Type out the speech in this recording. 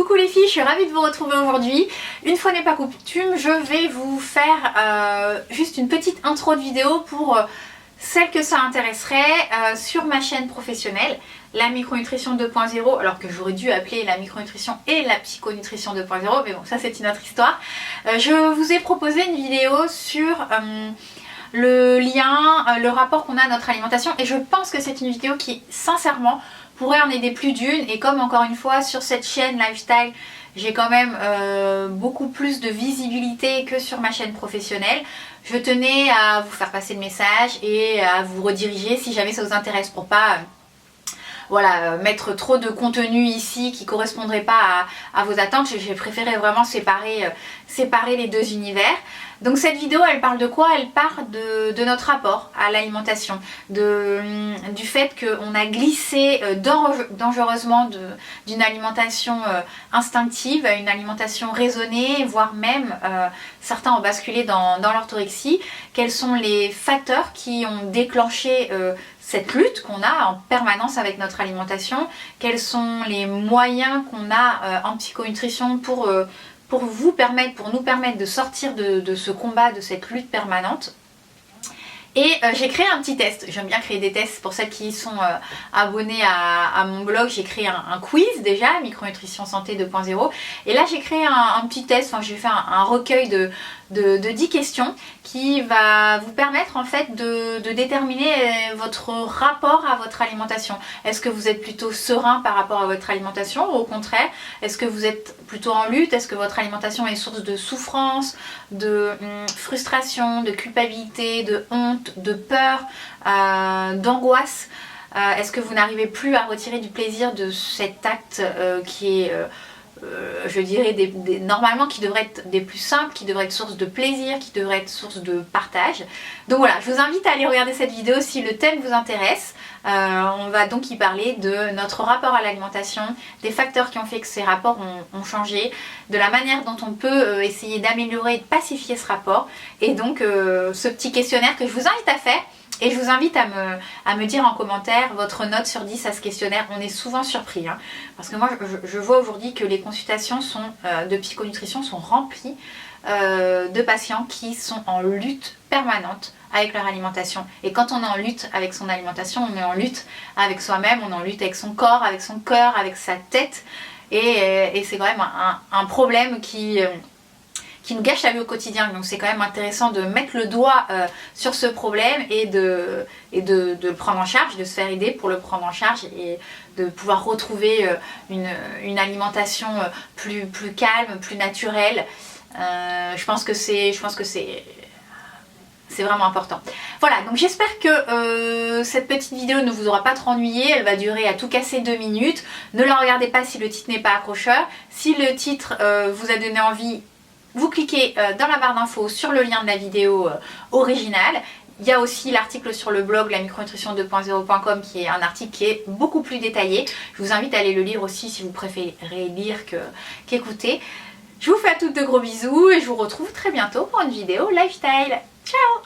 Coucou les filles, je suis ravie de vous retrouver aujourd'hui. Une fois n'est pas coutume, je vais vous faire juste une petite intro de vidéo pour celles que ça intéresserait sur ma chaîne professionnelle, la micronutrition 2.0, alors que j'aurais dû appeler la micronutrition et la psychonutrition 2.0, mais bon, ça c'est une autre histoire. Je vous ai proposé une vidéo sur le lien, le rapport qu'on a à notre alimentation, et je pense que c'est une vidéo qui, sincèrement, pourrait en aider plus d'une. Et comme encore une fois sur cette chaîne lifestyle j'ai quand même beaucoup plus de visibilité que sur ma chaîne professionnelle, je tenais à vous faire passer le message et à vous rediriger si jamais ça vous intéresse, pour pas voilà, mettre trop de contenu ici qui ne correspondrait pas à vos attentes. J'ai préféré vraiment séparer les deux univers. Donc cette vidéo, elle parle de quoi? Elle parle de notre rapport à l'alimentation, du fait qu'on a glissé dangereusement d'une alimentation instinctive à une alimentation raisonnée, voire même certains ont basculé dans l'orthorexie. Quels sont les facteurs qui ont déclenché cette lutte qu'on a en permanence avec notre alimentation? Quels sont les moyens qu'on a en psychonutrition pour nous permettre de sortir de ce combat, de cette lutte permanente? Et j'ai créé un petit test. J'aime bien créer des tests. Pour celles qui sont abonnées à mon blog, j'ai créé un quiz déjà, Micronutrition Santé 2.0. Et là j'ai créé un petit test, enfin j'ai fait un recueil de 10 questions qui va vous permettre en fait de déterminer votre rapport à votre alimentation. Est-ce que vous êtes plutôt serein par rapport à votre alimentation, ou au contraire, est-ce que vous êtes plutôt en lutte? Est-ce que votre alimentation est source de souffrance, de frustration, de culpabilité, de honte, de peur, d'angoisse? Est-ce que vous n'arrivez plus à retirer du plaisir de cet acte qui est je dirais normalement qui devrait être des plus simples, qui devrait être source de plaisir, qui devrait être source de partage. Donc voilà, je vous invite à aller regarder cette vidéo si le thème vous intéresse. On va donc y parler de notre rapport à l'alimentation, des facteurs qui ont fait que ces rapports ont changé, de la manière dont on peut essayer d'améliorer et de pacifier ce rapport, et donc ce petit questionnaire que je vous invite à faire. Et je vous invite à me dire en commentaire votre note sur 10 à ce questionnaire. On est souvent surpris, hein, parce que moi je vois aujourd'hui que les consultations de psychonutrition sont remplies de patients qui sont en lutte permanente avec leur alimentation. Et quand on est en lutte avec son alimentation, on est en lutte avec soi-même, on est en lutte avec son corps, avec son cœur, avec sa tête. Et c'est quand même un problème qui nous gâche la vie au quotidien. Donc c'est quand même intéressant de mettre le doigt sur ce problème et de le prendre en charge, de se faire aider pour le prendre en charge et de pouvoir retrouver une alimentation plus calme, plus naturelle. Je pense que c'est vraiment important. Voilà, donc j'espère que cette petite vidéo ne vous aura pas trop ennuyé. Elle va durer à tout casser 2 minutes. Ne la regardez pas si le titre n'est pas accrocheur. Si le titre vous a donné envie, vous cliquez dans la barre d'infos sur le lien de la vidéo originale. Il y a aussi l'article sur le blog la micronutrition 2.0.com qui est un article qui est beaucoup plus détaillé. Je vous invite à aller le lire aussi si vous préférez lire qu'écouter. Je vous fais à toutes de gros bisous et je vous retrouve très bientôt pour une vidéo lifestyle. Ciao!